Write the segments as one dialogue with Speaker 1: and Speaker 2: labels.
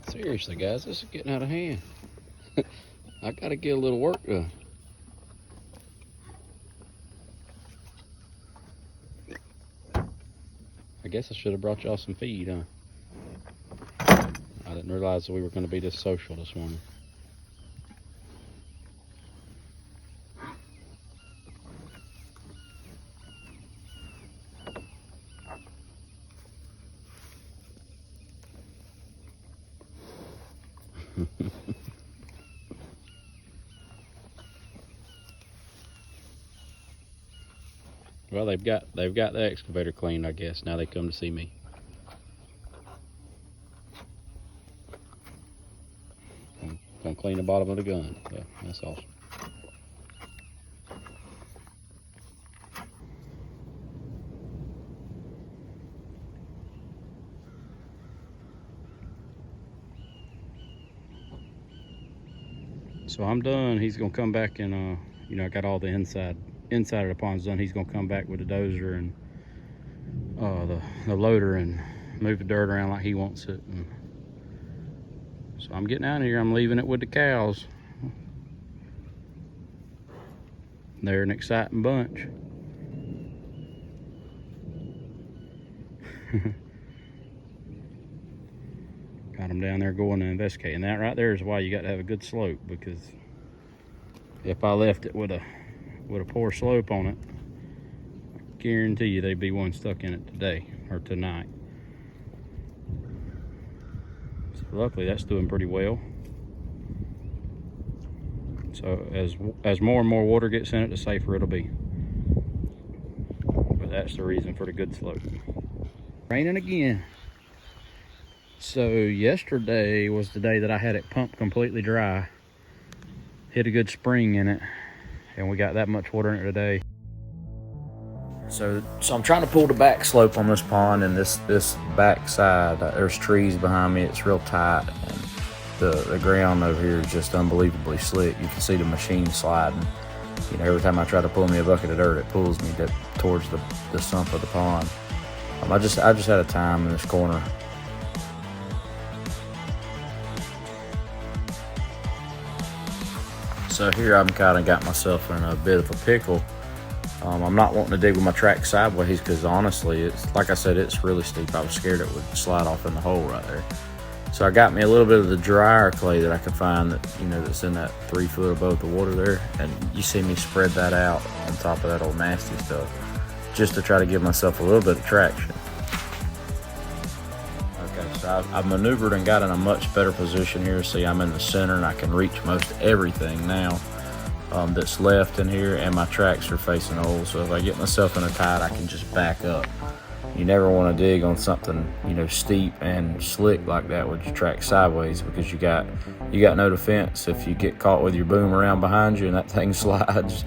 Speaker 1: Seriously, guys, this is getting out of hand. I gotta get a little work done. I guess I should have brought y'all some feed, huh? I didn't realize that we were gonna be this social this morning. Well, they've got the excavator cleaned, I guess. Now they come to see me. I'm gonna clean the bottom of the gun. Yeah, that's awesome. So I'm done. He's gonna come back and I got all the inside of the ponds done. He's gonna come back with the dozer and the loader and move the dirt around like he wants it. And so I'm getting out of here. I'm leaving it with the cows. They're an exciting bunch. Got them down there going to investigate. And that right there is why you got to have a good slope, because if I left it with a poor slope on it, I guarantee you they'd be one stuck in it today or tonight. So luckily that's doing pretty well. So as more and more water gets in it, the safer it'll be. But that's the reason for the good slope. Raining again. So yesterday was the day that I had it pumped completely dry. Hit a good spring in it, and we got that much water in it today. So I'm trying to pull the back slope on this pond, and this back side, there's trees behind me. It's real tight, and the ground over here is just unbelievably slick. You can see the machine sliding. You know, every time I try to pull me a bucket of dirt, it pulls me towards the sump of the pond. I just had a time in this corner. So here I'm kind of got myself in a bit of a pickle. I'm not wanting to dig with my track sideways because honestly, it's like I said, it's really steep. I was scared it would slide off in the hole right there. So I got me a little bit of the drier clay that I could find that's in that 3 foot above the water there. And you see me spread that out on top of that old nasty stuff just to try to give myself a little bit of traction. Okay, so I've maneuvered and got in a much better position here. See, I'm in the center and I can reach most everything now that's left in here, and my tracks are facing the hole. So if I get myself in a tight, I can just back up. You never want to dig on something steep and slick like that with your track sideways, because you got no defense. If you get caught with your boom around behind you and that thing slides,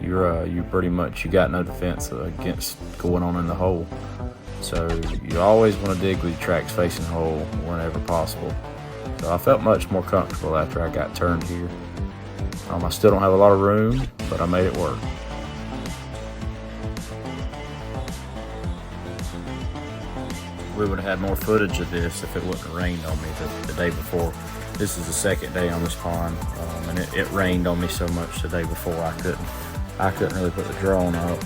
Speaker 1: you pretty much got no defense against going on in the hole. So you always want to dig with your tracks facing the hole whenever possible. So I felt much more comfortable after I got turned here. I still don't have a lot of room, but I made it work. We would have had more footage of this if it wouldn't have rained on me the day before. This is the second day on this pond, and it rained on me so much the day before I couldn't really put the drone up.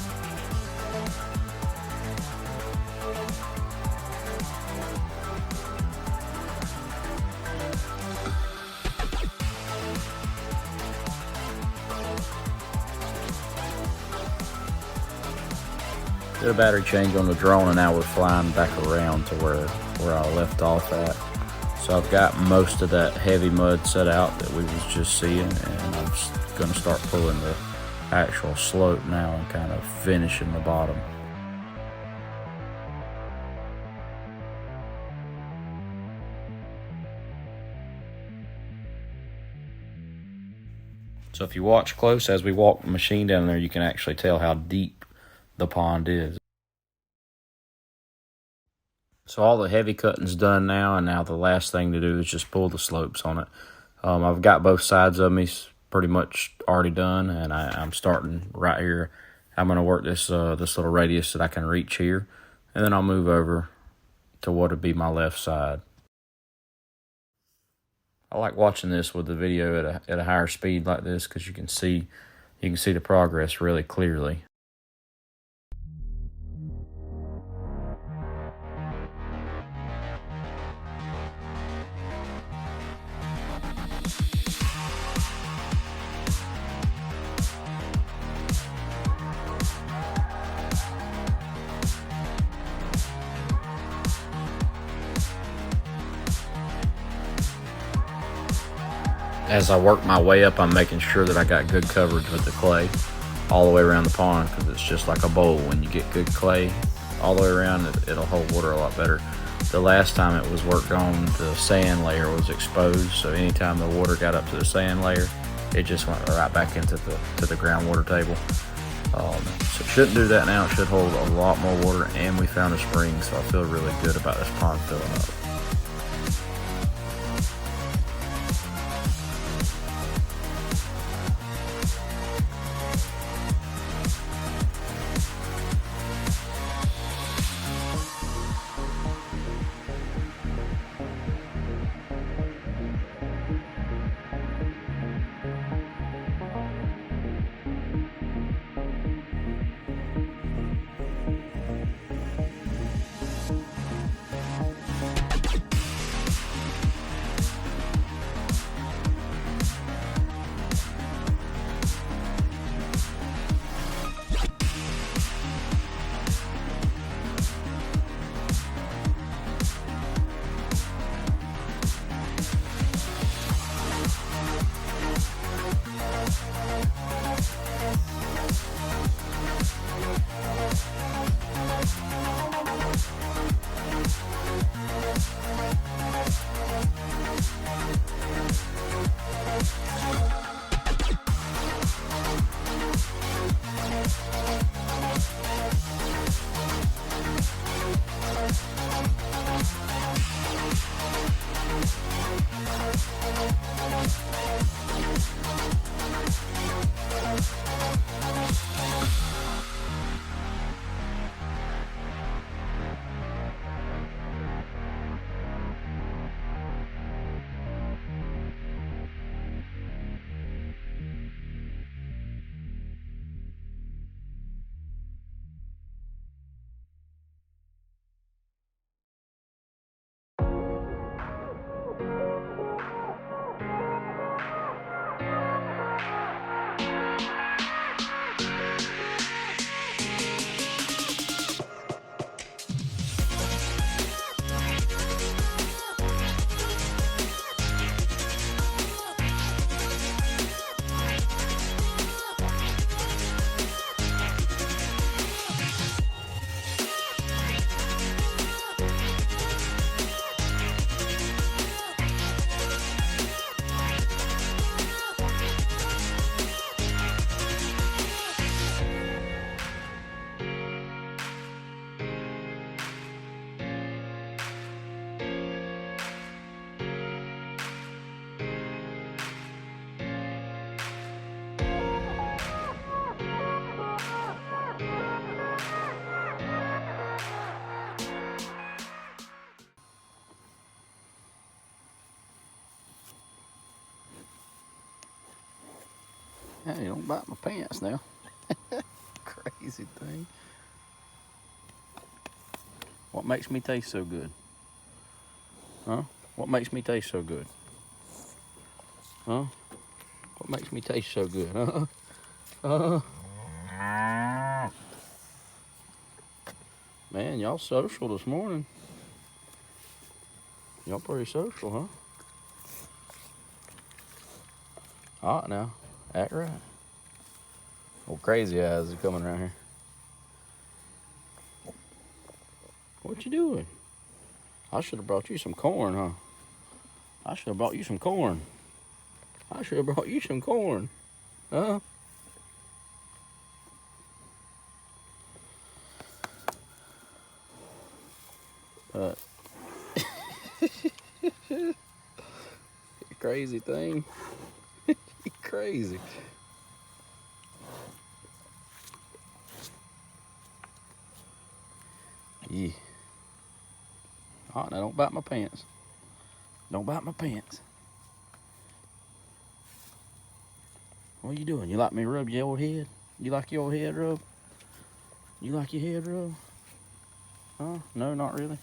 Speaker 1: Did a battery change on the drone, and now we're flying back around to where I left off at. So I've got most of that heavy mud set out that we was just seeing, and I'm just gonna start pulling the actual slope now and kind of finishing the bottom. So if you watch close as we walk the machine down there, you can actually tell how deep the pond is. So all the heavy cutting's done now, and now the last thing to do is just pull the slopes on it. I've got both sides of me pretty much already done, and I'm starting right here. I'm going to work this little radius that I can reach here, and then I'll move over to what would be my left side. I like watching this with the video at a higher speed like this because you can see the progress really clearly. As I work my way up, I'm making sure that I got good coverage with the clay all the way around the pond, because it's just like a bowl. When you get good clay all the way around, it'll hold water a lot better. The last time it was worked on, the sand layer was exposed, so anytime the water got up to the sand layer, it just went right back into the groundwater table. So it shouldn't do that now. It should hold a lot more water, and we found a spring, so I feel really good about this pond filling up. Hey, don't bite my pants now. Crazy thing. What makes me taste so good? Huh? What makes me taste so good? Huh? What makes me taste so good? Man, y'all social this morning. Y'all pretty social, huh? Hot now. Act right. Old crazy eyes are coming around here. What you doing? I should have brought you some corn, huh? I should have brought you some corn. I should have brought you some corn. Huh? Crazy thing. Crazy. Yeah. Oh, now don't bite my pants. Don't bite my pants. What are you doing? You like me to rub your old head? You like your old head rub? You like your head rub? Huh? No, not really.